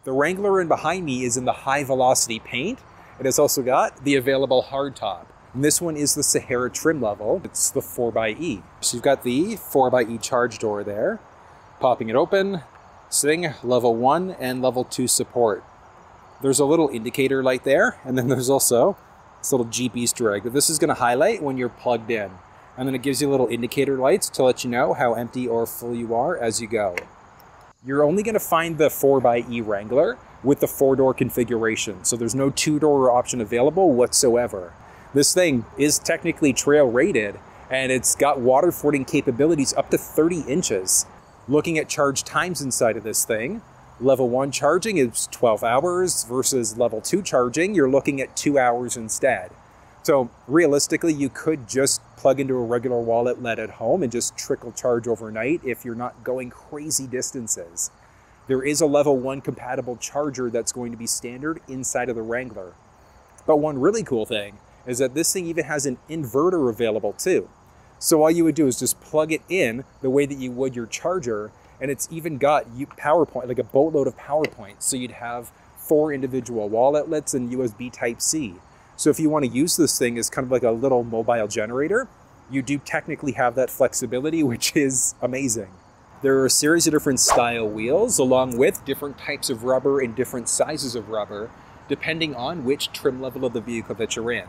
The Wrangler in behind me is in the high velocity paint. It has also got the available hardtop. And this one is the Sahara trim level. It's the 4xe. So you've got the 4xe charge door there. Popping it open, sitting level 1 and level 2 support. There's a little indicator light there, and then there's also this little Jeep Easter egg that this is going to highlight when you're plugged in. And then it gives you little indicator lights to let you know how empty or full you are as you go. You're only going to find the 4xe Wrangler with the 4-door configuration, so there's no 2-door option available whatsoever. This thing is technically trail rated, and it's got water fording capabilities up to 30 inches. Looking at charge times inside of this thing, level 1 charging is 12 hours versus level 2 charging, you're looking at 2 hours instead. So realistically, you could just plug into a regular wall outlet at home and just trickle charge overnight if you're not going crazy distances. There is a level 1 compatible charger that's going to be standard inside of the Wrangler. But one really cool thing is that this thing even has an inverter available too. So all you would do is just plug it in the way that you would your charger, and it's even got PowerPoint, like a boatload of PowerPoint. So you'd have 4 individual wall outlets and USB Type-C. So if you want to use this thing as kind of like a little mobile generator, you do technically have that flexibility, which is amazing. There are a series of different style wheels along with different types of rubber and different sizes of rubber, depending on which trim level of the vehicle that you're in.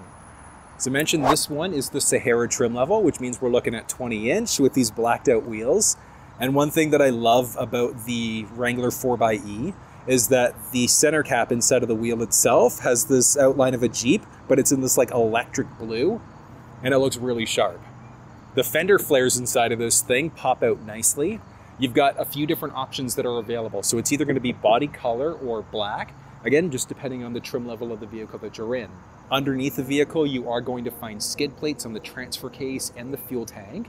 As I mentioned, this one is the Sahara trim level, which means we're looking at 20-inch with these blacked out wheels. And one thing that I love about the Wrangler 4xe is that the center cap inside of the wheel itself has this outline of a Jeep, but it's in this like electric blue, and it looks really sharp. The fender flares inside of this thing pop out nicely. You've got a few different options that are available. So it's either going to be body color or black, again, just depending on the trim level of the vehicle that you're in. Underneath the vehicle, you are going to find skid plates on the transfer case and the fuel tank.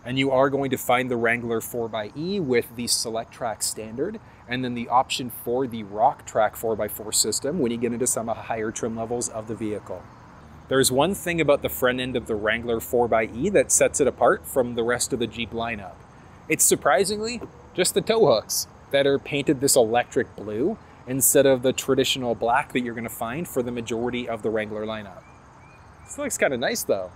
And you are going to find the Wrangler 4xe with the Select Track Standard, and then the option for the Rock Track 4x4 system when you get into some higher trim levels of the vehicle. There's one thing about the front end of the Wrangler 4xe that sets it apart from the rest of the Jeep lineup. It's surprisingly just the tow hooks that are painted this electric blue instead of the traditional black that you're going to find for the majority of the Wrangler lineup. This looks kind of nice though.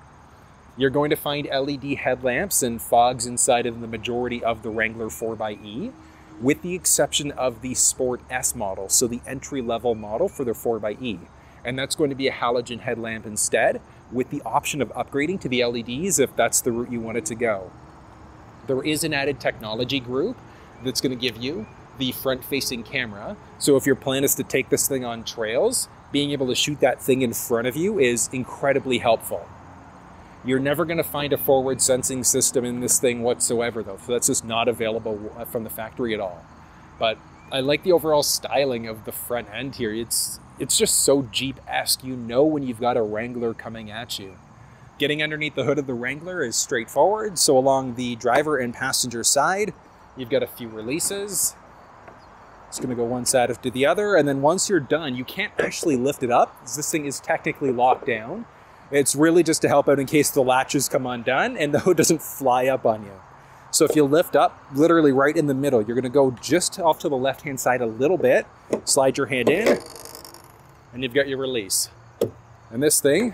You're going to find LED headlamps and fogs inside of the majority of the Wrangler 4xe, with the exception of the Sport S model, so the entry-level model for the 4xe. And that's going to be a halogen headlamp instead, with the option of upgrading to the LEDs if that's the route you want it to go. There is an added technology group that's going to give you the front-facing camera, so if your plan is to take this thing on trails, being able to shoot that thing in front of you is incredibly helpful. You're never going to find a forward sensing system in this thing whatsoever though, so that's just not available from the factory at all. But I like the overall styling of the front end here. It's just so Jeep-esque. You know when you've got a Wrangler coming at you. Getting underneath the hood of the Wrangler is straightforward, so along the driver and passenger side, you've got a few releases. It's going to go one side to the other, and then once you're done, you can't actually lift it up, because this thing is technically locked down. It's really just to help out in case the latches come undone and the hood doesn't fly up on you. So if you lift up, literally right in the middle, you're going to go just off to the left-hand side a little bit, slide your hand in, and you've got your release. And this thing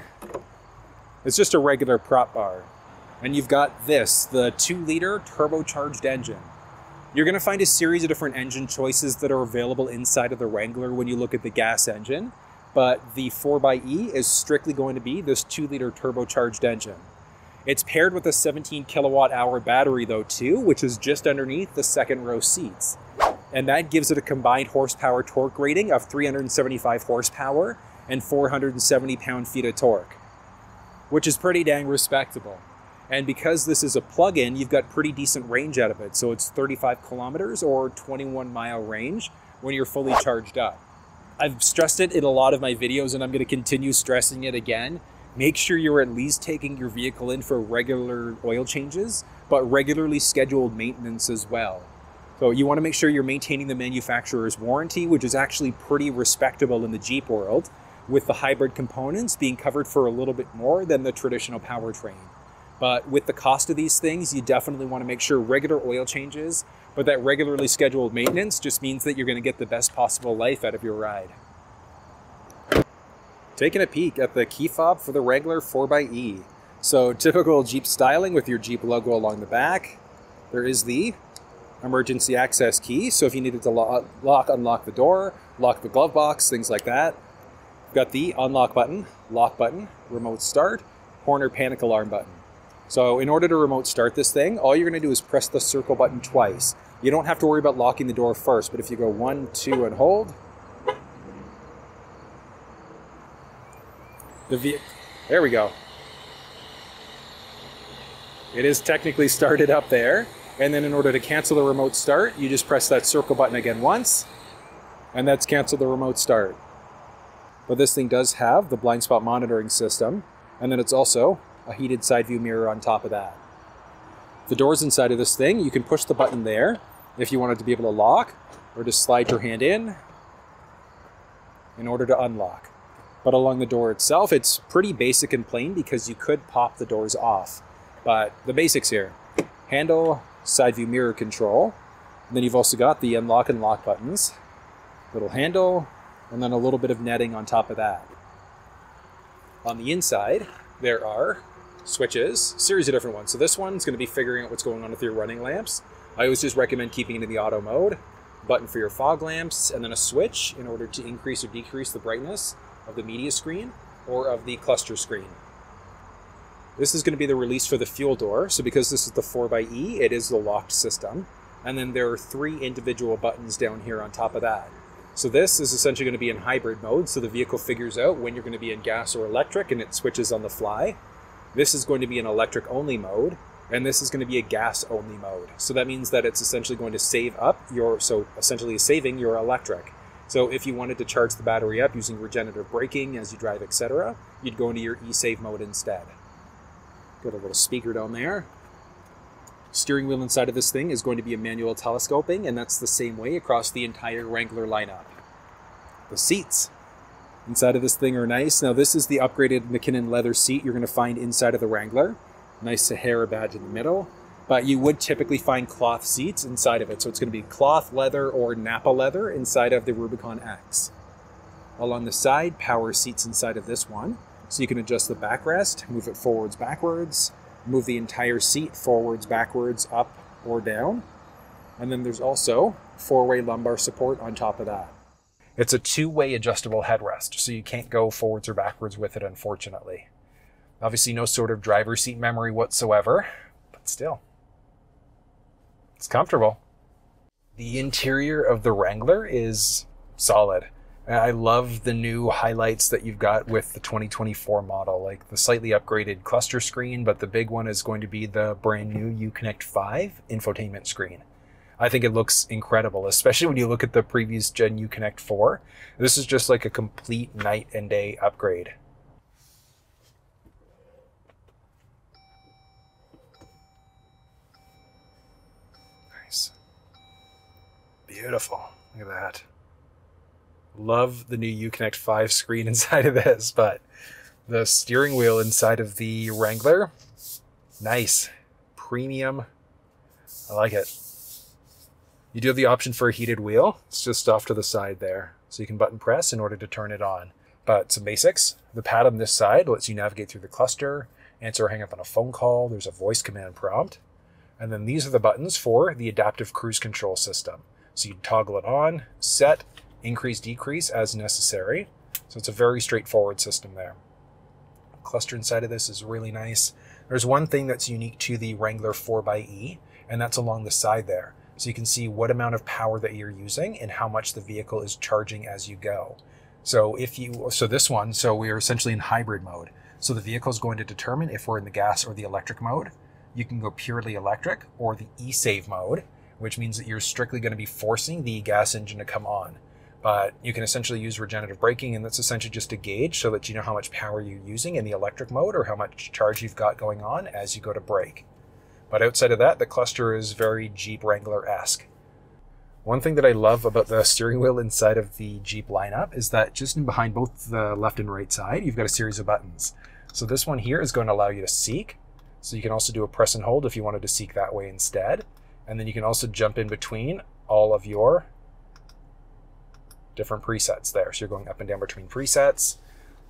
is just a regular prop bar. And you've got this, the 2-liter turbocharged engine. You're going to find a series of different engine choices that are available inside of the Wrangler when you look at the gas engine. But the 4xe is strictly going to be this 2-liter turbocharged engine. It's paired with a 17 kilowatt hour battery though too, which is just underneath the second row seats. And that gives it a combined horsepower torque rating of 375 horsepower and 470 pound-feet of torque, which is pretty dang respectable. And because this is a plug-in, you've got pretty decent range out of it. So it's 35 kilometers or 21-mile range when you're fully charged up. I've stressed it in a lot of my videos, and I'm going to continue stressing it again. Make sure you're at least taking your vehicle in for regular oil changes, but regularly scheduled maintenance as well. So you want to make sure you're maintaining the manufacturer's warranty, which is actually pretty respectable in the Jeep world, with the hybrid components being covered for a little bit more than the traditional powertrain. But with the cost of these things, you definitely want to make sure regular oil changes, but that regularly scheduled maintenance just means that you're going to get the best possible life out of your ride. Taking a peek at the key fob for the Wrangler 4xe. So typical Jeep styling with your Jeep logo along the back. There is the emergency access key, so if you needed to unlock the door, lock the glove box, things like that. You've got the unlock button, lock button, remote start, horn or panic alarm button. So in order to remote start this thing, all you're going to do is press the circle button twice. You don't have to worry about locking the door first, but if you go 1, 2, and hold, there we go. It is technically started up there. And then in order to cancel the remote start, you just press that circle button again once, and that's canceled the remote start. But this thing does have the blind spot monitoring system, and then it's also a heated side view mirror on top of that. The doors inside of this thing, you can push the button there if you wanted to be able to lock, or just slide your hand in order to unlock. But along the door itself, it's pretty basic and plain because you could pop the doors off. But the basics here: handle, side view mirror control, and then you've also got the unlock and lock buttons, little handle, and then a little bit of netting on top of that. On the inside, there are switches, a series of different ones. So this one's going to be figuring out what's going on with your running lamps. I always just recommend keeping it in the auto mode, button for your fog lamps, and then a switch in order to increase or decrease the brightness of the media screen or of the cluster screen. This is going to be the release for the fuel door. So because this is the 4xe, it is the locked system. And then there are 3 individual buttons down here on top of that. So this is essentially going to be in hybrid mode. So the vehicle figures out when you're going to be in gas or electric, and it switches on the fly. This is going to be in electric only mode, and this is going to be a gas only mode. So that means that it's essentially going to save up essentially saving your electric. So if you wanted to charge the battery up using regenerative braking as you drive, etc., you'd go into your eSave mode instead. Got a little speaker down there. Steering wheel inside of this thing is going to be a manual telescoping, and that's the same way across the entire Wrangler lineup. The seats inside of this thing are nice. Now this is the upgraded McKinley leather seat you're going to find inside of the Wrangler. Nice Sahara badge in the middle, but you would typically find cloth seats inside of it. So it's going to be cloth, leather, or Napa leather inside of the Rubicon X. Along the side, power seats inside of this one. So you can adjust the backrest, move it forwards, backwards, move the entire seat forwards, backwards, up, or down. And then there's also 4-way lumbar support on top of that. It's a 2-way adjustable headrest, so you can't go forwards or backwards with it, unfortunately. Obviously no sort of driver's seat memory whatsoever, but still, it's comfortable. The interior of the Wrangler is solid. I love the new highlights that you've got with the 2024 model, like the slightly upgraded cluster screen, but the big one is going to be the brand new uConnect 5 infotainment screen. I think it looks incredible, especially when you look at the previous gen uConnect 4. This is just like a complete night and day upgrade. Nice. Beautiful. Look at that. Love the new uConnect 5 screen inside of this, but the steering wheel inside of the Wrangler, nice, premium. I like it. You do have the option for a heated wheel. It's just off to the side there, so you can button press in order to turn it on. But some basics. The pad on this side lets you navigate through the cluster, answer or hang up on a phone call. There's a voice command prompt. And then these are the buttons for the adaptive cruise control system. So you toggle it on, set, increase, decrease as necessary. So it's a very straightforward system there. The cluster inside of this is really nice. There's one thing that's unique to the Wrangler 4xe, and that's along the side there. So you can see what amount of power that you're using and how much the vehicle is charging as you go. So we are essentially in hybrid mode. So the vehicle is going to determine if we're in the gas or the electric mode. You can go purely electric or the eSave mode, which means that you're strictly going to be forcing the gas engine to come on. But you can essentially use regenerative braking, and that's essentially just a gauge so that you know how much power you're using in the electric mode or how much charge you've got going on as you go to brake. But outside of that, the cluster is very Jeep Wrangler-esque. One thing that I love about the steering wheel inside of the Jeep lineup is that just behind both the left and right side, you've got a series of buttons. So this one here is going to allow you to seek. So you can also do a press and hold if you wanted to seek that way instead. And then you can also jump in between all of your different presets there. So you're going up and down between presets.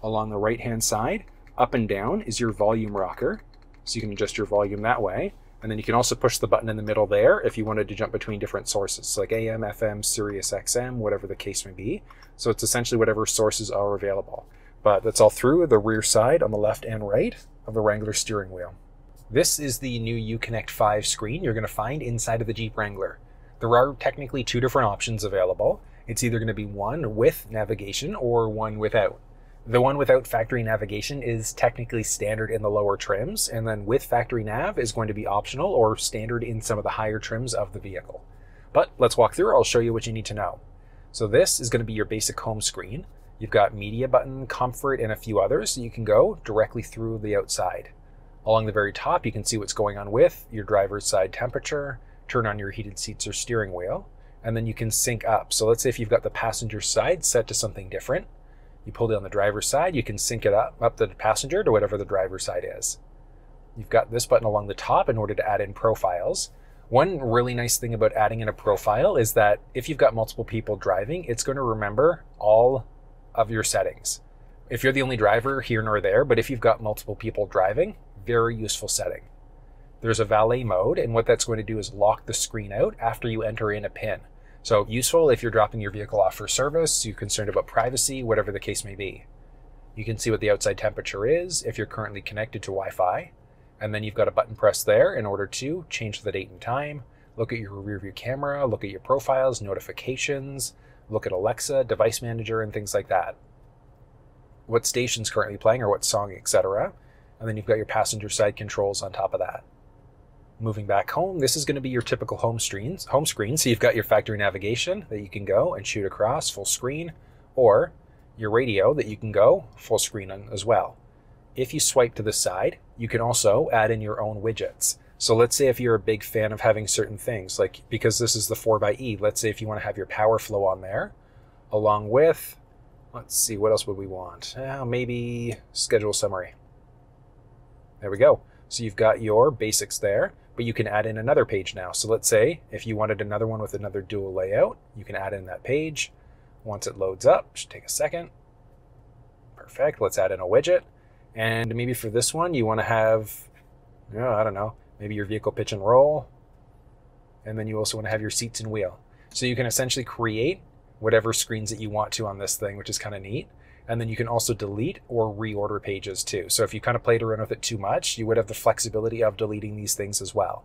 Along the right-hand side, up and down is your volume rocker. So you can adjust your volume that way. And then you can also push the button in the middle there if you wanted to jump between different sources, so like AM, FM, Sirius XM, whatever the case may be. So it's essentially whatever sources are available. But that's all through the rear side on the left and right of the Wrangler steering wheel. This is the new uConnect 5 screen you're going to find inside of the Jeep Wrangler. There are technically two different options available. It's either going to be one with navigation or one without. The one without factory navigation is technically standard in the lower trims, and then with factory nav is going to be optional or standard in some of the higher trims of the vehicle. But let's walk through. I'll show you what you need to know. So this is going to be your basic home screen. You've got media button, comfort, and a few others, so you can go directly through the outside. Along the very top, you can see what's going on with your driver's side temperature, turn on your heated seats or steering wheel, and then you can sync up. So let's say if you've got the passenger side set to something different, you pull down the driver's side, you can sync it up the passenger to whatever the driver's side is. You've got this button along the top in order to add in profiles. One really nice thing about adding in a profile is that if you've got multiple people driving, it's going to remember all of your settings. If you're the only driver, here nor there, but if you've got multiple people driving, very useful setting. There's a valet mode, and what that's going to do is lock the screen out after you enter in a PIN. So useful if you're dropping your vehicle off for service, you're concerned about privacy, whatever the case may be. You can see what the outside temperature is if you're currently connected to Wi-Fi, and then you've got a button press there in order to change the date and time, look at your rear view camera, look at your profiles, notifications, look at Alexa, device manager, and things like that. What station's currently playing or what song, etc. And then you've got your passenger side controls on top of that. Moving back home, this is going to be your typical home screen. So you've got your factory navigation that you can go and shoot across full screen, or your radio that you can go full screen on as well. If you swipe to the side, you can also add in your own widgets. So let's say if you're a big fan of having certain things, like because this is the 4xe, let's say if you want to have your power flow on there, along with, let's see, what else would we want? Maybe schedule summary. There we go. So you've got your basics there, but you can add in another page now. So let's say if you wanted another one with another dual layout, you can add in that page. Once it loads up, should take a second. Perfect. Let's add in a widget. And maybe for this one, you want to have, I don't know, maybe your vehicle pitch and roll. And then you also want to have your seats and wheel. So you can essentially create whatever screens that you want to on this thing, which is kind of neat. And then you can also delete or reorder pages too. So if you kind of played around with it too much, you would have the flexibility of deleting these things as well.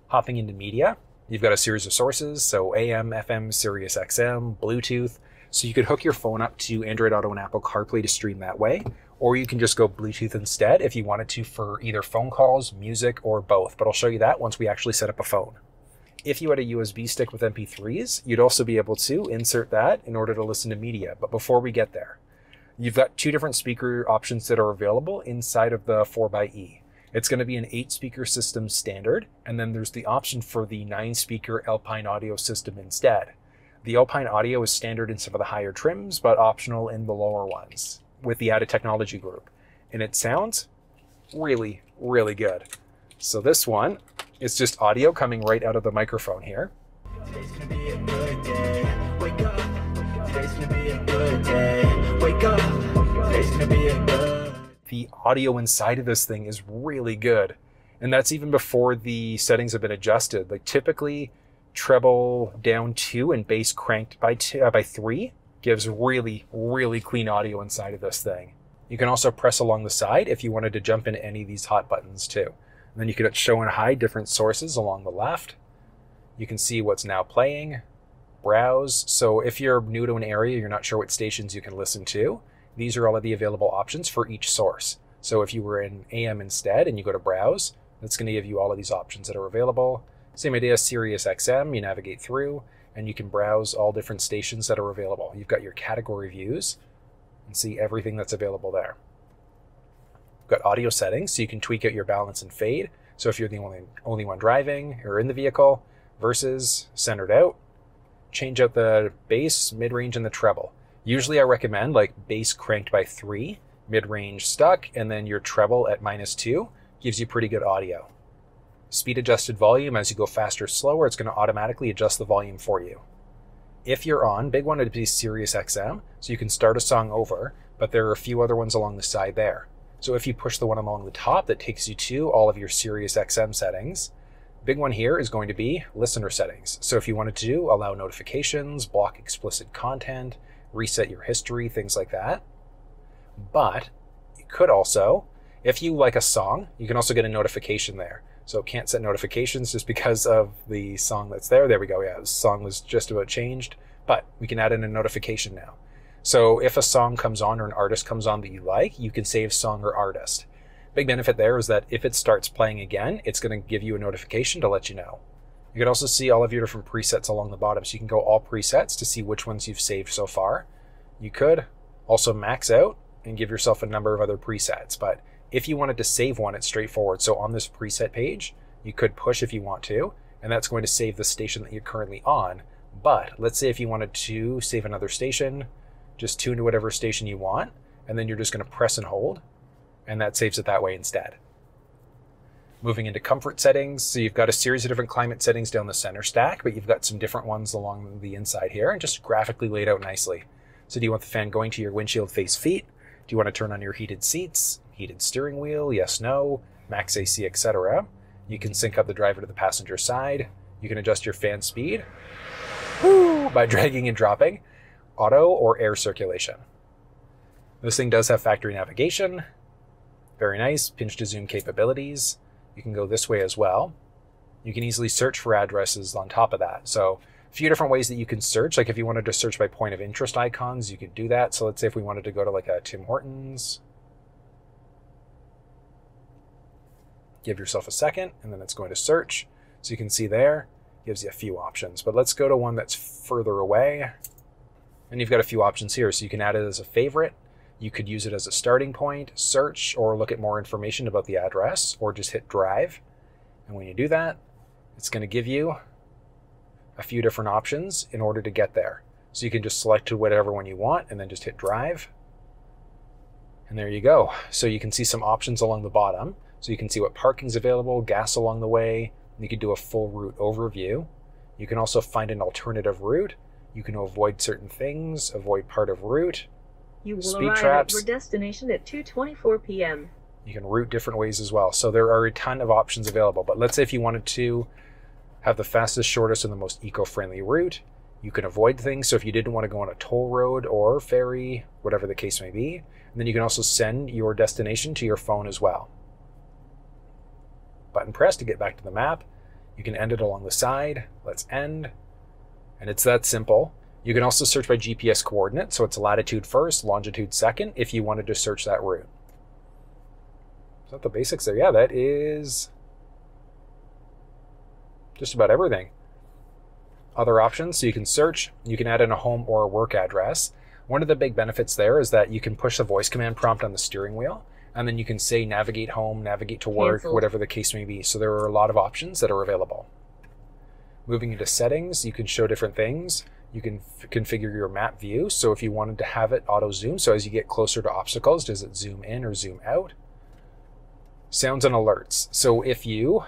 Hopping into media, you've got a series of sources. So AM, FM, Sirius XM, Bluetooth. So you could hook your phone up to Android Auto and Apple CarPlay to stream that way. Or you can just go Bluetooth instead if you wanted to for either phone calls, music, or both. But I'll show you that once we actually set up a phone. If you had a USB stick with MP3s, you'd also be able to insert that in order to listen to media. But before we get there, you've got two different speaker options that are available inside of the 4xe. It's going to be an 8-speaker system standard, and then there's the option for the 9-speaker Alpine audio system instead. The Alpine audio is standard in some of the higher trims, but optional in the lower ones with the added technology group. And it sounds really, really good. So this one, it's just audio coming right out of the microphone here. Today's gonna be a good day. Wake up. Today's gonna be a good day. Wake up. Today's gonna be a good. The audio inside of this thing is really good. And that's even before the settings have been adjusted. Like typically treble down 2 and bass cranked by 3 gives really, really clean audio inside of this thing. You can also press along the side if you wanted to jump into any of these hot buttons too. And then you can show and hide different sources along the left. You can see what's now playing, browse. So if you're new to an area, you're not sure what stations you can listen to, these are all of the available options for each source. So if you were in AM instead and you go to browse, that's going to give you all of these options that are available. Same idea, Sirius XM, you navigate through and you can browse all different stations that are available. You've got your category views and see everything that's available there. Got audio settings, so you can tweak out your balance and fade. So if you're the only one driving or in the vehicle, versus centered out, change out the bass, mid-range, and the treble. Usually I recommend like bass cranked by 3, mid-range stuck, and then your treble at -2 gives you pretty good audio. Speed adjusted volume, as you go faster or slower, it's going to automatically adjust the volume for you. If you're on, big one would be Sirius XM, so you can start a song over, but there are a few other ones along the side there. So if you push the one along the top that takes you to all of your Sirius XM settings, big one here is going to be listener settings. So if you wanted to allow notifications, block explicit content, reset your history, things like that. But you could also, if you like a song, you can also get a notification there. So can't set notifications just because of the song that's there. There we go. Yeah, the song was just about changed, but we can add in a notification now. So if a song comes on or an artist comes on that you like, you can save song or artist. Big benefit there is that if it starts playing again, it's going to give you a notification to let you know. You can also see all of your different presets along the bottom. So you can go all presets to see which ones you've saved so far. You could also max out and give yourself a number of other presets, but if you wanted to save one, it's straightforward. So on this preset page, you could push if you want to, and that's going to save the station that you're currently on. But let's say if you wanted to save another station, just tune to whatever station you want, and then you're just going to press and hold, and that saves it that way instead. Moving into comfort settings, so you've got a series of different climate settings down the center stack, but you've got some different ones along the inside here, and just graphically laid out nicely. So do you want the fan going to your windshield face feet? Do you want to turn on your heated seats? Heated steering wheel, yes, no, max AC, etc. You can sync up the driver to the passenger side. You can adjust your fan speed by dragging and dropping, auto or air circulation. This thing does have factory navigation. Very nice, pinch to zoom capabilities. You can go this way as well. You can easily search for addresses on top of that. So a few different ways that you can search. Like if you wanted to search by point of interest icons, you could do that. So let's say if we wanted to go to like a Tim Hortons, give yourself a second, and then it's going to search. So you can see there, gives you a few options. But let's go to one that's further away. And you've got a few options here. So you can add it as a favorite. You could use it as a starting point, search, or look at more information about the address, or just hit drive. And when you do that, it's going to give you a few different options in order to get there. So you can just select whatever one you want, and then just hit drive. And there you go. So you can see some options along the bottom. So you can see what parking's available, gas along the way. You can do a full route overview. You can also find an alternative route. You can avoid certain things, avoid part of route. You will speed arrive traps. at your destination at 2:24 p.m. You can route different ways as well. So there are a ton of options available. But let's say if you wanted to have the fastest, shortest, and the most eco-friendly route, you can avoid things. So if you didn't want to go on a toll road or ferry, whatever the case may be, and then you can also send your destination to your phone as well. Button press to get back to the map. You can end it along the side. Let's end. And it's that simple. You can also search by GPS coordinate. So it's latitude first, longitude second, if you wanted to search that route. Is that the basics there? Yeah, that is just about everything. Other options, so you can search. You can add in a home or a work address. One of the big benefits there is that you can push the voice command prompt on the steering wheel, and then you can say navigate home, navigate to work, Cancelled. whatever the case may be. So there are a lot of options that are available. Moving into settings, you can show different things. You can configure your map view. So if you wanted to have it auto zoom, so as you get closer to obstacles, does it zoom in or zoom out? Sounds and alerts. So if you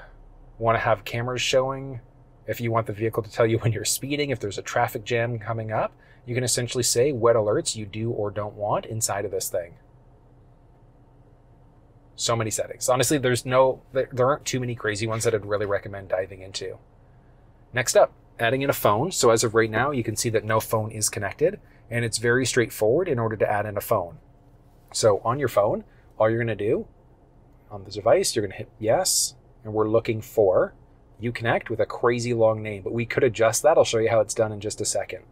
want to have cameras showing, if you want the vehicle to tell you when you're speeding, if there's a traffic jam coming up, you can essentially say what alerts you do or don't want inside of this thing. So many settings. Honestly, there aren't too many crazy ones that I'd really recommend diving into. Next up, adding in a phone. So as of right now, you can see that no phone is connected, and it's very straightforward in order to add in a phone. So on your phone, all you're going to do on the device, you're going to hit yes, and we're looking for uConnect with a crazy long name, but we could adjust that. I'll show you how it's done in just a second.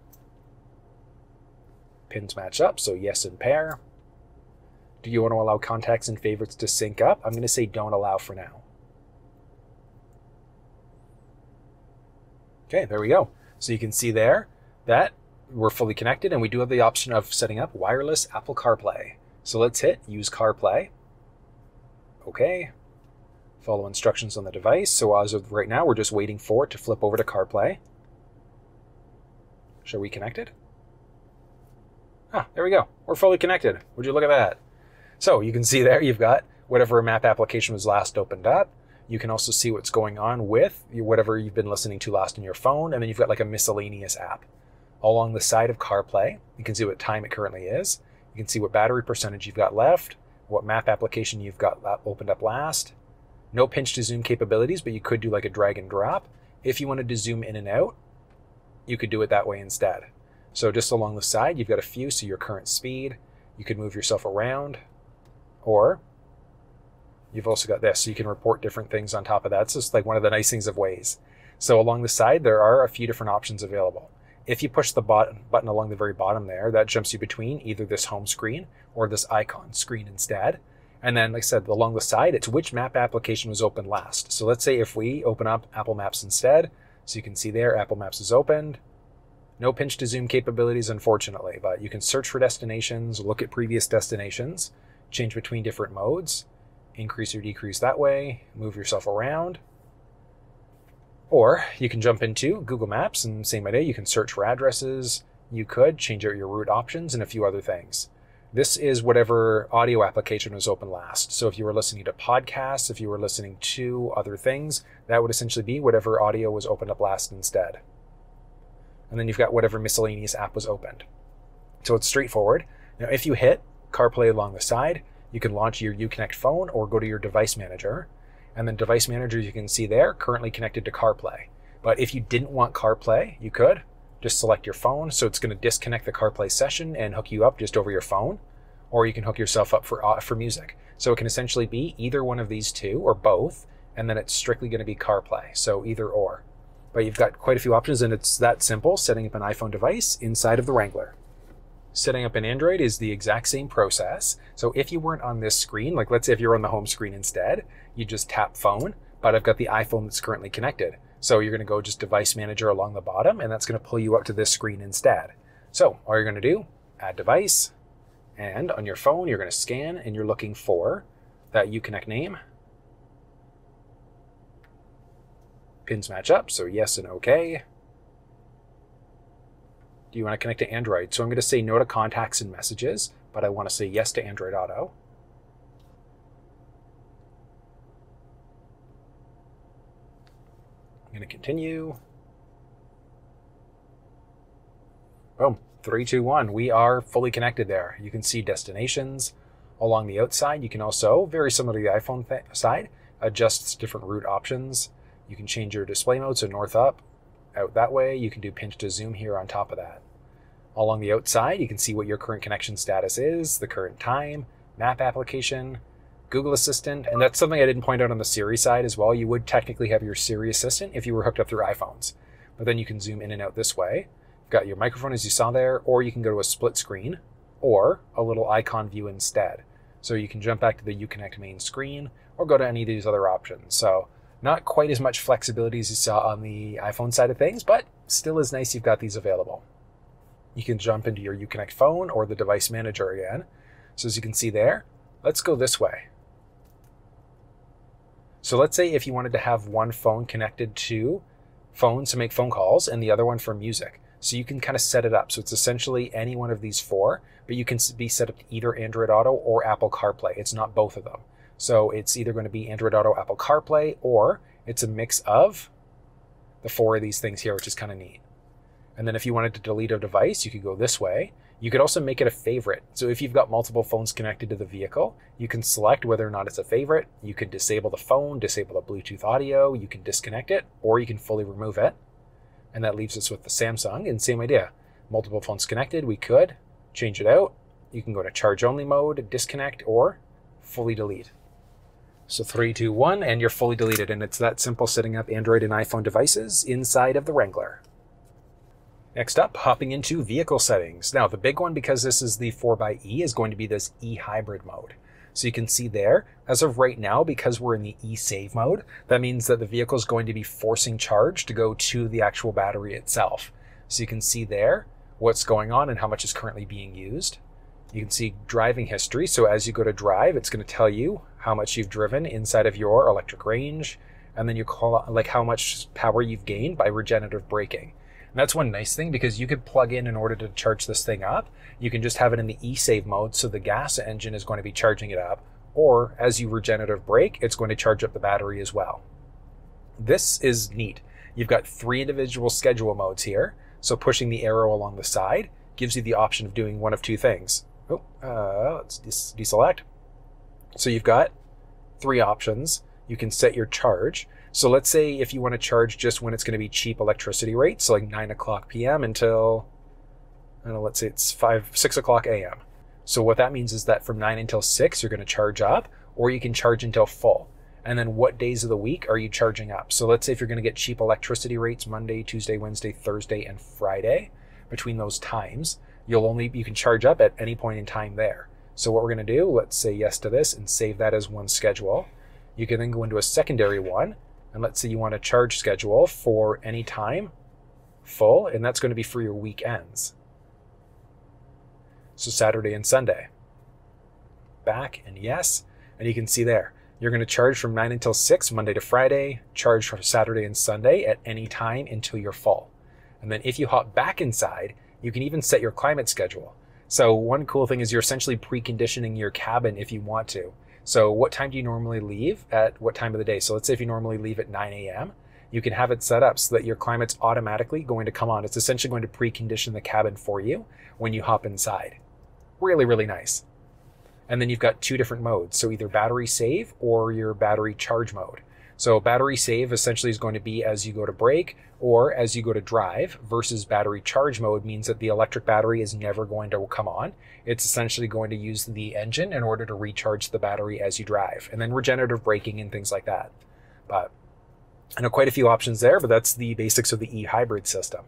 Pins match up, so yes and pair. Do you want to allow contacts and favorites to sync up? I'm going to say don't allow for now. Okay, there we go. So you can see there that we're fully connected, and we do have the option of setting up wireless Apple CarPlay. So let's hit use CarPlay. Okay. Follow instructions on the device. So as of right now, we're just waiting for it to flip over to CarPlay. Show we connected? Ah, there we go. We're fully connected. Would you look at that? So you can see there you've got whatever map application was last opened up. You can also see what's going on with whatever you've been listening to last on your phone, and then you've got like a miscellaneous app. Along the side of CarPlay, you can see what time it currently is. You can see what battery percentage you've got left, what map application you've got opened up last. No pinch to zoom capabilities, but you could do like a drag and drop. If you wanted to zoom in and out, you could do it that way instead. So just along the side, you've got a few, so your current speed. You could move yourself around, or you've also got this, so you can report different things on top of that. It's just like one of the nice things of Waze. So along the side, there are a few different options available. If you push the button along the very bottom there, that jumps you between either this home screen or this icon screen instead. And then, like I said, along the side, it's which map application was opened last. So let's say if we open up Apple Maps instead, so you can see there, Apple Maps is opened. No pinch to zoom capabilities, unfortunately, but you can search for destinations, look at previous destinations, change between different modes, increase or decrease that way, move yourself around. Or you can jump into Google Maps and same idea, you can search for addresses, you could change out your route options and a few other things. This is whatever audio application was open last. So if you were listening to podcasts, if you were listening to other things, that would essentially be whatever audio was opened up last instead. And then you've got whatever miscellaneous app was opened. So it's straightforward. Now if you hit CarPlay along the side, you can launch your uConnect phone or go to your device manager. And then device manager, you can see there, currently connected to CarPlay. But if you didn't want CarPlay, you could just select your phone. So it's going to disconnect the CarPlay session and hook you up just over your phone. Or you can hook yourself up for music. So it can essentially be either one of these two or both. And then it's strictly going to be CarPlay. So either or. But you've got quite a few options, and it's that simple, setting up an iPhone device inside of the Wrangler. Setting up an Android is the exact same process. So if you weren't on this screen, like let's say if you're on the home screen instead, you just tap phone, but I've got the iPhone that's currently connected. So you're going to go just device manager along the bottom, and that's going to pull you up to this screen instead. So all you're going to do, add device, and on your phone, you're going to scan, and you're looking for that uConnect name. Pins match up, so yes and okay. Do you want to connect to Android? So I'm going to say no to contacts and messages, but I want to say yes to Android Auto. I'm going to continue. Boom, 3, 2, 1. We are fully connected there. You can see destinations along the outside. You can also, very similar to the iPhone side, adjust different route options. You can change your display mode, so north up, out that way. You can do pinch to zoom here on top of that. Along the outside, you can see what your current connection status is, the current time, map application, Google Assistant, and that's something I didn't point out on the Siri side as well. You would technically have your Siri Assistant if you were hooked up through iPhones, but then you can zoom in and out this way. You've got your microphone as you saw there, or you can go to a split screen, or a little icon view instead. So you can jump back to the uConnect main screen, or go to any of these other options. So not quite as much flexibility as you saw on the iPhone side of things, but still is nice you've got these available. You can jump into your uConnect phone or the device manager again. So as you can see there, let's go this way. So let's say if you wanted to have one phone connected to phones to make phone calls and the other one for music. So you can kind of set it up. So it's essentially any one of these four, but you can be set up to either Android Auto or Apple CarPlay. It's not both of them. So it's either going to be Android Auto, Apple CarPlay, or it's a mix of the four of these things here, which is kind of neat. And then if you wanted to delete a device, you could go this way. You could also make it a favorite. So if you've got multiple phones connected to the vehicle, you can select whether or not it's a favorite. You could disable the phone, disable the Bluetooth audio, you can disconnect it, or you can fully remove it. And that leaves us with the Samsung, and same idea. Multiple phones connected, we could change it out. You can go to charge only mode, disconnect, or fully delete. So 3, 2, 1, and you're fully deleted. And it's that simple setting up Android and iPhone devices inside of the Wrangler. Next up, hopping into vehicle settings. Now the big one, because this is the 4xe, is going to be this e-hybrid mode. So you can see there, as of right now, because we're in the eSave mode, that means that the vehicle is going to be forcing charge to go to the actual battery itself. So you can see there what's going on and how much is currently being used. You can see driving history. So as you go to drive, it's going to tell you how much you've driven inside of your electric range. And then you call out like how much power you've gained by regenerative braking. And that's one nice thing, because you could plug in order to charge this thing up. You can just have it in the eSave mode, so the gas engine is going to be charging it up, or as you regenerative brake, it's going to charge up the battery as well. This is neat. You've got 3 individual schedule modes here. So pushing the arrow along the side gives you the option of doing one of 2 things. Let's deselect. So you've got 3 options. You can set your charge. So let's say if you want to charge just when it's going to be cheap electricity rates, so like 9 o'clock p.m. until, I don't know, let's say it's 6 o'clock a.m. So what that means is that from 9 until 6, you're going to charge up, or you can charge until full. And then what days of the week are you charging up? So let's say if you're going to get cheap electricity rates Monday, Tuesday, Wednesday, Thursday, and Friday, between those times, you can charge up at any point in time there. So what we're going to do, let's say yes to this and save that as one schedule. You can then go into a secondary one, and let's say you want a charge schedule for any time full, and that's going to be for your weekends. So Saturday and Sunday. Back and yes, and you can see there. You're going to charge from 9 until 6, Monday to Friday, charge from Saturday and Sunday at any time until you're full. And then if you hop back inside, you can even set your climate schedule. So one cool thing is you're essentially preconditioning your cabin if you want to. So what time do you normally leave at what time of the day? So let's say if you normally leave at 9 a.m., you can have it set up so that your climate's automatically going to come on. It's essentially going to precondition the cabin for you when you hop inside. Really, really nice. And then you've got 2 different modes. So either battery save or your battery charge mode. So battery save essentially is going to be as you go to brake or as you go to drive, versus battery charge mode means that the electric battery is never going to come on. It's essentially going to use the engine in order to recharge the battery as you drive, and then regenerative braking and things like that. But I know quite a few options there, but that's the basics of the e-hybrid system.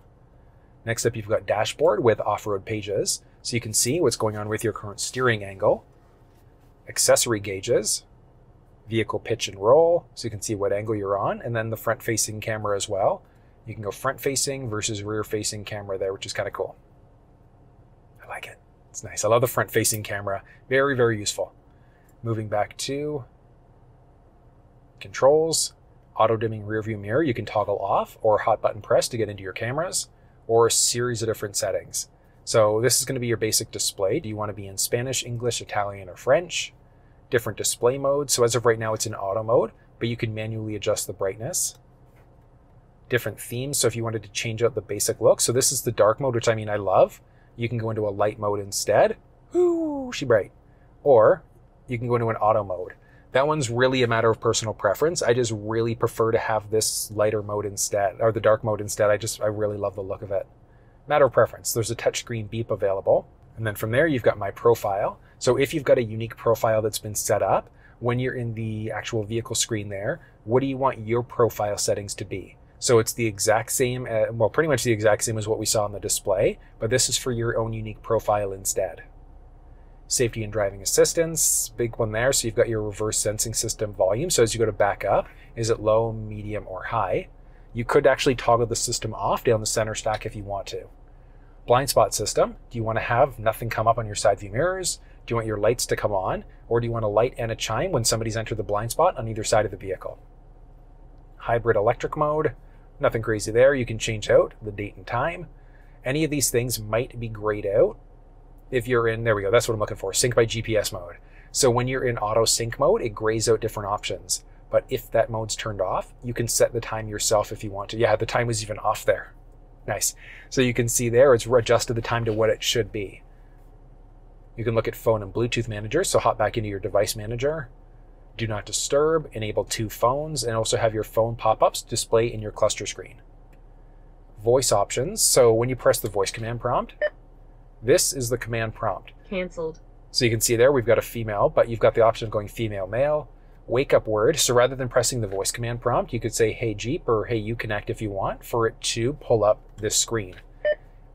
Next up, you've got dashboard with off-road pages. So you can see what's going on with your current steering angle, accessory gauges, vehicle pitch and roll, so you can see what angle you're on, and then the front-facing camera as well. You can go front-facing versus rear-facing camera there, which is kind of cool. I like it. It's nice. I love the front-facing camera. Very, very useful. Moving back to controls, auto-dimming rear-view mirror. You can toggle off or hot button press to get into your cameras, or a series of different settings. So this is going to be your basic display. Do you want to be in Spanish, English, Italian, or French? Different display modes. So as of right now, it's in auto mode, but you can manually adjust the brightness. Different themes. So if you wanted to change out the basic look, so this is the dark mode, which I love. You can go into a light mode instead. Ooh, she bright. Or you can go into an auto mode. That one's really a matter of personal preference. I just really prefer to have this lighter mode instead, or the dark mode instead. I really love the look of it. Matter of preference. There's a touchscreen beep available. And then from there, you've got my profile. So if you've got a unique profile that's been set up, when you're in the actual vehicle screen there, what do you want your profile settings to be? So it's the exact same, well, pretty much the exact same as what we saw on the display, but this is for your own unique profile instead. Safety and driving assistance, big one there. So you've got your reverse sensing system volume. So as you go to back up, is it low, medium, or high? You could actually toggle the system off down the center stack if you want to. Blind spot system. Do you want to have nothing come up on your side view mirrors? Do you want your lights to come on? Or do you want a light and a chime when somebody's entered the blind spot on either side of the vehicle? Hybrid electric mode. Nothing crazy there. You can change out the date and time. Any of these things might be grayed out. If you're in, there we go, that's what I'm looking for, sync by GPS mode. So when you're in auto sync mode, it grays out different options. But if that mode's turned off, you can set the time yourself if you want to. Yeah, the time was even off there. Nice. So you can see there, it's adjusted the time to what it should be. You can look at phone and Bluetooth manager, so hop back into your device manager. Do not disturb, enable 2 phones, and also have your phone pop-ups display in your cluster screen. Voice options, so when you press the voice command prompt, this is the command prompt. Cancelled. So you can see there, we've got a female, but you've got the option of going female, male, wake up word. So rather than pressing the voice command prompt, you could say, hey Jeep, or hey uConnect if you want, for it to pull up this screen.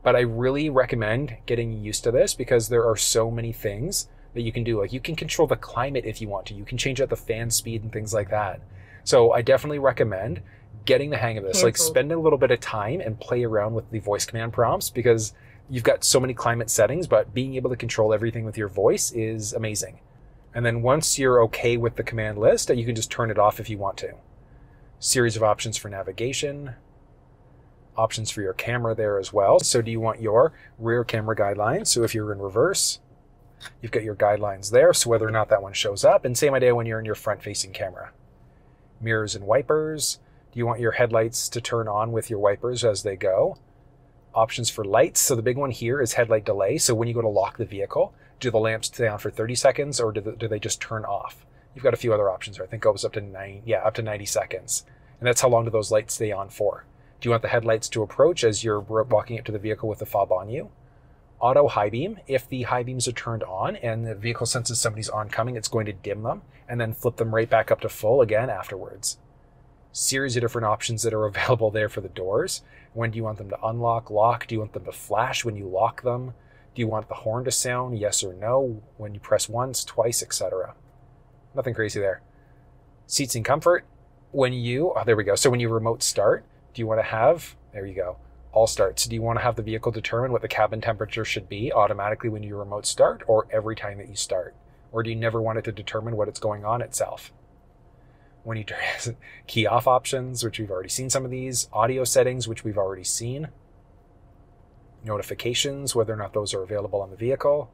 But I really recommend getting used to this because there are so many things that you can do. Like you can control the climate if you want to. You can change out the fan speed and things like that. So I definitely recommend getting the hang of this. Like spend a little bit of time and play around with the voice command prompts because you've got so many climate settings, but being able to control everything with your voice is amazing. And then once you're okay with the command list, you can just turn it off if you want to. Series of options for navigation, options for your camera there as well. So do you want your rear camera guidelines? So if you're in reverse, You've got your guidelines there, so whether or not that one shows up, and same idea when you're in your front-facing camera. Mirrors and wipers. Do you want your headlights to turn on with your wipers as they go? Options for lights. So the big one here is headlight delay. So when you go to lock the vehicle, do the lamps stay on for 30 seconds or do they just turn off? You've got a few other options there. I think it goes up to 90 seconds. And that's how long do those lights stay on for. Do you want the headlights to approach as you're walking up to the vehicle with the fob on you? Auto high beam. If the high beams are turned on and the vehicle senses somebody's oncoming, it's going to dim them and then flip them right back up to full again afterwards. Series of different options that are available there for the doors. When do you want them to unlock, lock? Do you want them to flash when you lock them? Do you want the horn to sound, yes or no, when you press once, twice, etc.? Nothing crazy there. Seats and comfort. When you, there we go. So when you remote start, do you want to have, there you go, all starts. Do you want to have the vehicle determine what the cabin temperature should be automatically when you remote start or every time that you start? Or do you never want it to determine what it's going on itself? When you turn key off options, which we've already seen some of these, audio settings, which we've already seen, notifications, whether or not those are available on the vehicle,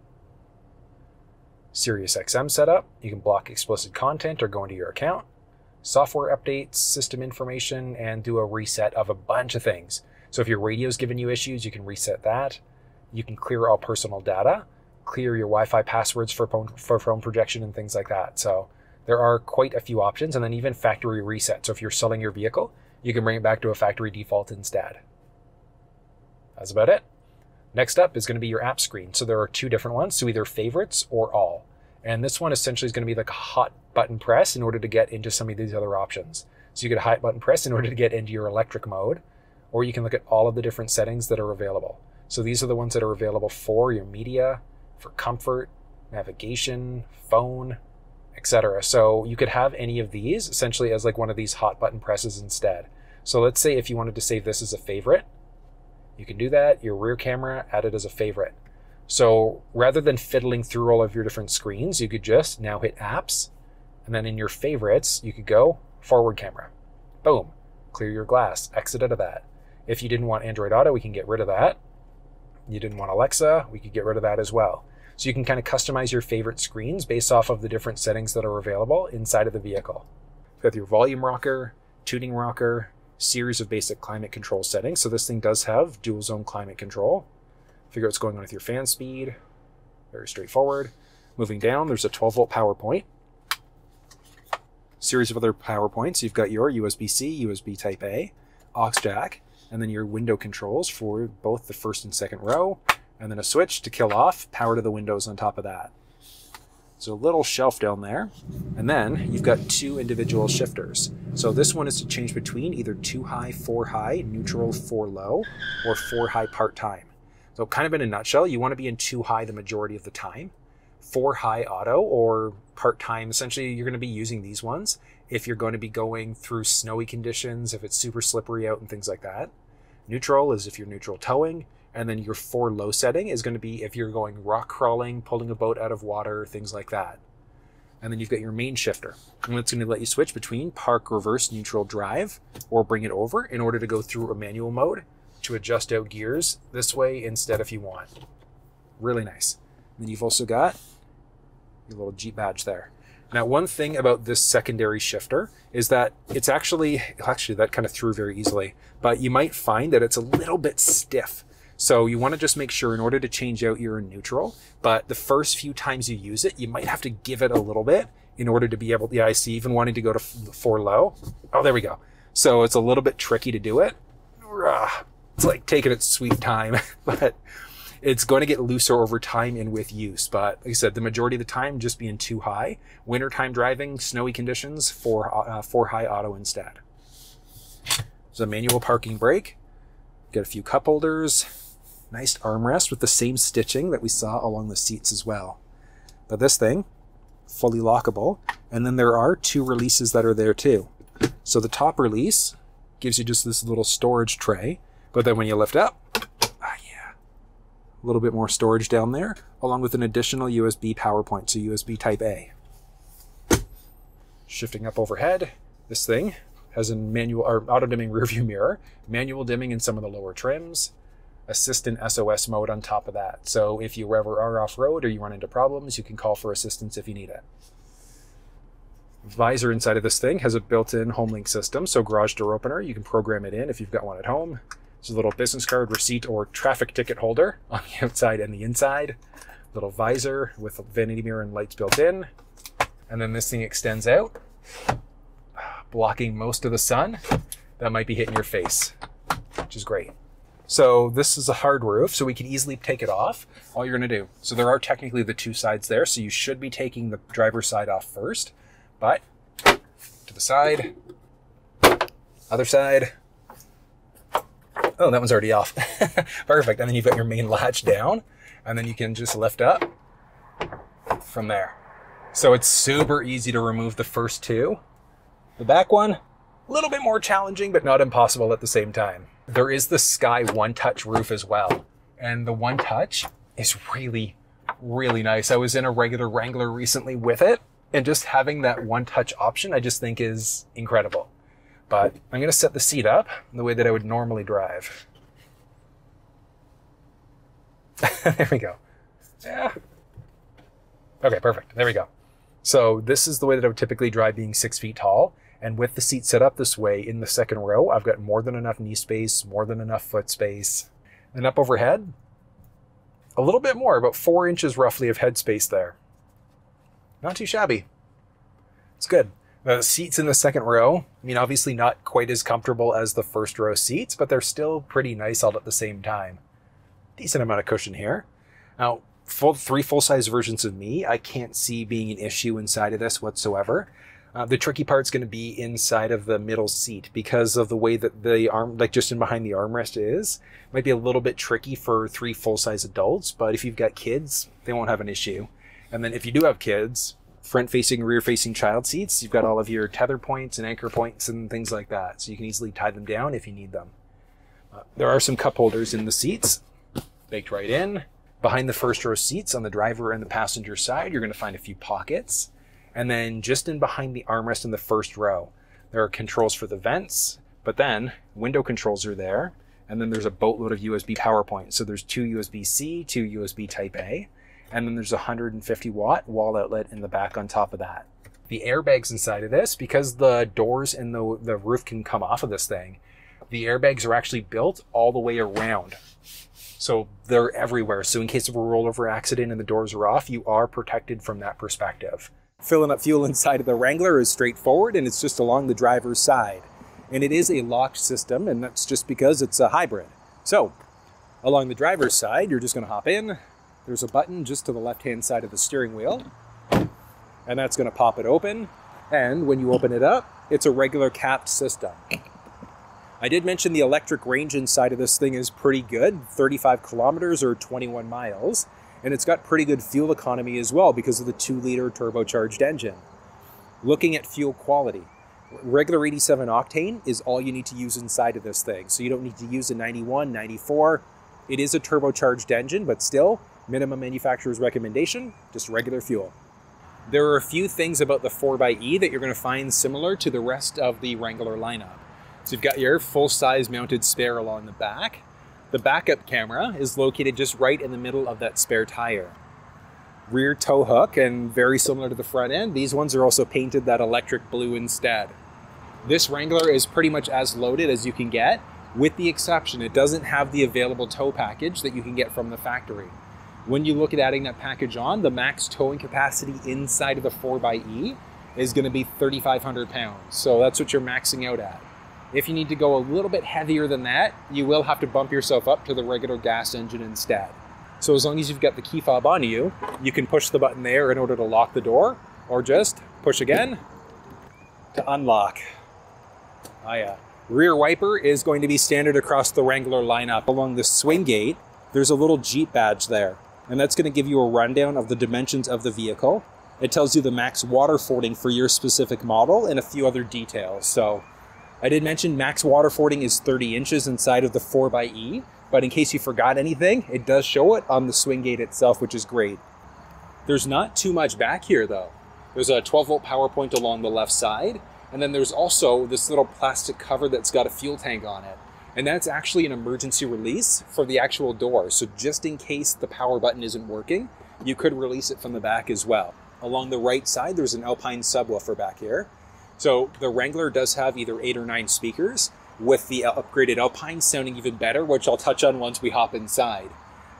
Sirius XM setup, you can block explicit content or go into your account, software updates, system information, and do a reset of a bunch of things. So if your radio's giving you issues, you can reset that. You can clear all personal data, clear your Wi-Fi passwords for phone projection and things like that. So there are quite a few options, and then even factory reset. So if you're selling your vehicle, you can bring it back to a factory default instead. That's about it. Next up is going to be your app screen. So there are two different ones, so either favorites or all. And this one essentially is going to be like a hot button press in order to get into some of these other options. So you get a hot button press in order to get into your electric mode, or you can look at all of the different settings that are available. So these are the ones that are available for your media, for comfort, navigation, phone, etc. So you could have any of these essentially as like one of these hot button presses instead. So let's say if you wanted to save this as a favorite, you can do that. Your rear camera, add it as a favorite. So rather than fiddling through all of your different screens, you could just now hit apps, and then in your favorites, you could go forward camera. Boom, clear your glass, exit out of that. If you didn't want Android Auto, we can get rid of that. You didn't want Alexa, we could get rid of that as well. So you can kind of customize your favorite screens based off of the different settings that are available inside of the vehicle. You have your volume rocker, tuning rocker, series of basic climate control settings. So this thing does have dual zone climate control. Figure out what's going on with your fan speed. Very straightforward. Moving down, there's a 12-volt power point. Series of other power points. You've got your USB-C, USB Type-A, aux jack, and then your window controls for both the first and second row, and then a switch to kill off, power to the windows on top of that. So a little shelf down there. And then you've got two individual shifters. So this one is to change between either 2 high, 4 high, neutral, 4 low, or 4 high part-time. So kind of in a nutshell, you want to be in 2 high the majority of the time. 4 high auto or part-time, essentially you're going to be using these ones if you're going to be going through snowy conditions, if it's super slippery out and things like that. Neutral is if you're neutral towing. And then your 4 low setting is going to be if you're going rock crawling, pulling a boat out of water, things like that. And then you've got your main shifter. And it's going to let you switch between park, reverse, neutral, drive, or bring it over in order to go through a manual mode to adjust out gears this way instead if you want. Really nice. And then you've also got your little Jeep badge there. Now, one thing about this secondary shifter is that it's actually that kind of threw very easily, but you might find that it's a little bit stiff. So you want to just make sure in order to change out you're in neutral, but the first few times you use it, you might have to give it a little bit in order to be able to, yeah, I see even wanting to go to 4 low. Oh, there we go. So it's a little bit tricky to do it. It's like taking its sweet time, but it's going to get looser over time and with use. But like I said, the majority of the time just being 2 high. Wintertime driving, snowy conditions, 4 high auto instead. So manual parking brake. Got a few cup holders. Nice armrest with the same stitching that we saw along the seats as well. But this thing, fully lockable. And then there are 2 releases that are there too. So the top release gives you just this little storage tray. But then when you lift up, a little bit more storage down there, along with an additional USB power point, so USB Type-A. Shifting up overhead, this thing has a manual or auto-dimming rearview mirror, manual dimming in some of the lower trims, assistant SOS mode on top of that. So if you ever are off-road or you run into problems, you can call for assistance if you need it. Visor inside of this thing has a built-in HomeLink system, so garage door opener, you can program it in if you've got one at home. There's a little business card, receipt, or traffic ticket holder on the outside and the inside. Little visor with a vanity mirror and lights built in. And then this thing extends out, blocking most of the sun that might be hitting your face, which is great. So this is a hard roof, so we can easily take it off. All you're gonna do, so there are technically the two sides there, so you should be taking the driver's side off first, but to the side, other side. Oh, that one's already off. Perfect, and then you've got your main latch down, and then you can just lift up from there. So it's super easy to remove the first two. The back one, a little bit more challenging, but not impossible at the same time. There is the Sky One Touch roof as well. And the One Touch is really, really nice. I was in a regular Wrangler recently with it, and just having that One Touch option, I just think is incredible. But I'm gonna set the seat up the way that I would normally drive. There we go. Yeah. Okay, perfect, there we go. So this is the way that I would typically drive being 6 feet tall. And with the seat set up this way in the second row, I've got more than enough knee space, more than enough foot space. And up overhead, a little bit more, about 4 inches roughly of head space there. Not too shabby. It's good. The seats in the second row, I mean, obviously not quite as comfortable as the first row seats, but they're still pretty nice all at the same time. Decent amount of cushion here. Now, three full-size versions of me, I can't see being an issue inside of this whatsoever. The tricky part's going to be inside of the middle seat because of the way that the arm, like just in behind the armrest is. Might be a little bit tricky for 3 full-size adults, but if you've got kids, they won't have an issue. And then if you do have kids, front-facing, rear-facing child seats, you've got all of your tether points and anchor points and things like that, so you can easily tie them down if you need them. There are some cup holders in the seats, baked right in. Behind the first row seats on the driver and the passenger side, you're going to find a few pockets. And then just in behind the armrest in the first row, there are controls for the vents, but then window controls are there. And then there's a boatload of USB power points. So there's 2 USB-C, 2 USB Type A, and then there's a 150 watt wall outlet in the back on top of that. The airbags inside of this, because the doors and the roof can come off of this thing, the airbags are actually built all the way around. So they're everywhere. So in case of a rollover accident and the doors are off, you are protected from that perspective. Filling up fuel inside of the Wrangler is straightforward, and it's just along the driver's side. And it is a locked system, and that's just because it's a hybrid. So along the driver's side, you're just going to hop in. There's a button just to the left-hand side of the steering wheel, and that's going to pop it open. And when you open it up, it's a regular capped system. I did mention the electric range inside of this thing is pretty good, 35 kilometers or 21 miles. And it's got pretty good fuel economy as well because of the 2-liter turbocharged engine. Looking at fuel quality, regular 87 octane is all you need to use inside of this thing. So you don't need to use a 91, 94. It is a turbocharged engine, but still, minimum manufacturer's recommendation, just regular fuel. There are a few things about the 4xe that you're going to find similar to the rest of the Wrangler lineup. So you've got your full-size mounted spare along the back. The backup camera is located just right in the middle of that spare tire. Rear tow hook, and very similar to the front end, these ones are also painted that electric blue instead. This Wrangler is pretty much as loaded as you can get, with the exception it doesn't have the available tow package that you can get from the factory. When you look at adding that package on, the max towing capacity inside of the 4xe is going to be 3,500 pounds. So that's what you're maxing out at. If you need to go a little bit heavier than that, you will have to bump yourself up to the regular gas engine instead. So as long as you've got the key fob on you, you can push the button there in order to lock the door, or just push again to unlock. Oh yeah. Rear wiper is going to be standard across the Wrangler lineup. Along the swing gate, there's a little Jeep badge there, and that's going to give you a rundown of the dimensions of the vehicle. It tells you the max water fording for your specific model and a few other details. So I did mention max water fording is 30 inches inside of the 4xe, but in case you forgot anything, it does show it on the swing gate itself, which is great. There's not too much back here though. There's a 12-volt power point along the left side, and then there's also this little plastic cover that's got a fuel tank on it. And that's actually an emergency release for the actual door. So just in case the power button isn't working, you could release it from the back as well. Along the right side, there's an Alpine subwoofer back here. So the Wrangler does have either 8 or 9 speakers, with the upgraded Alpine sounding even better, which I'll touch on once we hop inside.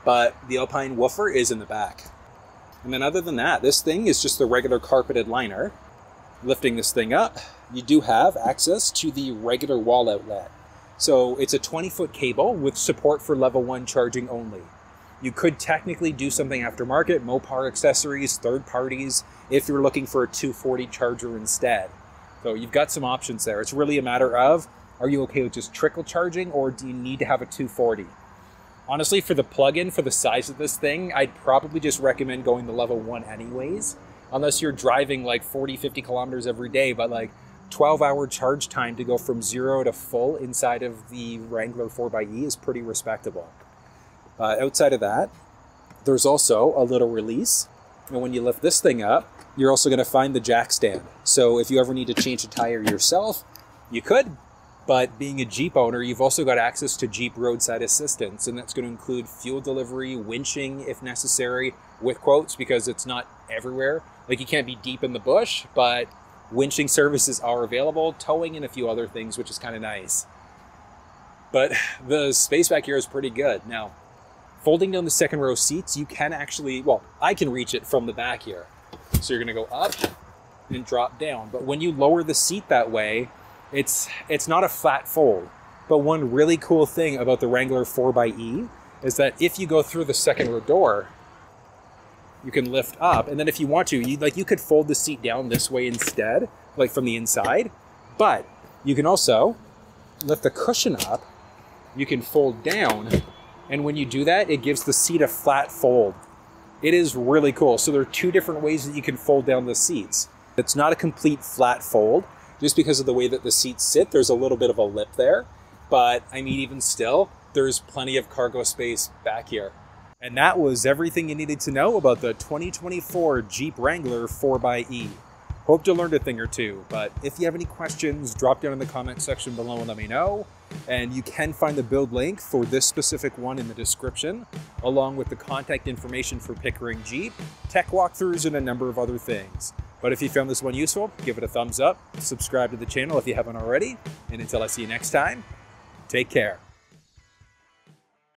But the Alpine woofer is in the back. And then other than that, this thing is just the regular carpeted liner. Lifting this thing up, you do have access to the regular wall outlet. So it's a 20-foot cable with support for level 1 charging only. You could technically do something aftermarket, Mopar accessories, third parties, if you're looking for a 240 charger instead. So you've got some options there. It's really a matter of, are you okay with just trickle charging, or do you need to have a 240? Honestly, for the plug-in, for the size of this thing, I'd probably just recommend going to level 1 anyways, unless you're driving like 40, 50 kilometers every day, but like 12-hour charge time to go from 0 to full inside of the Wrangler 4xe is pretty respectable. Outside of that, there's also a little release. And when you lift this thing up, you're also going to find the jack stand. So if you ever need to change a tire yourself, you could. But being a Jeep owner, you've also got access to Jeep roadside assistance. And that's going to include fuel delivery, winching if necessary, with quotes, because it's not everywhere. Like, you can't be deep in the bush, but winching services are available, towing, and a few other things, which is kind of nice. But the space back here is pretty good. Now, folding down the second row seats, you can actually, well, I can reach it from the back here. So you're gonna go up and drop down. But when you lower the seat that way, it's not a flat fold. But one really cool thing about the Wrangler 4xe is that if you go through the second row door, you can lift up. And then if you want to, you could fold the seat down this way instead, like from the inside. But you can also lift the cushion up. You can fold down. And when you do that, it gives the seat a flat fold. It is really cool. So there are 2 different ways that you can fold down the seats. It's not a complete flat fold, just because of the way that the seats sit. There's a little bit of a lip there. But I mean, even still, there's plenty of cargo space back here. And that was everything you needed to know about the 2024 Jeep Wrangler 4xe. Hope you learned a thing or two, but if you have any questions, drop down in the comment section below and let me know. And you can find the build link for this specific one in the description, along with the contact information for Pickering Jeep, tech walkthroughs, and a number of other things. But if you found this one useful, give it a thumbs up, subscribe to the channel if you haven't already, and until I see you next time, take care.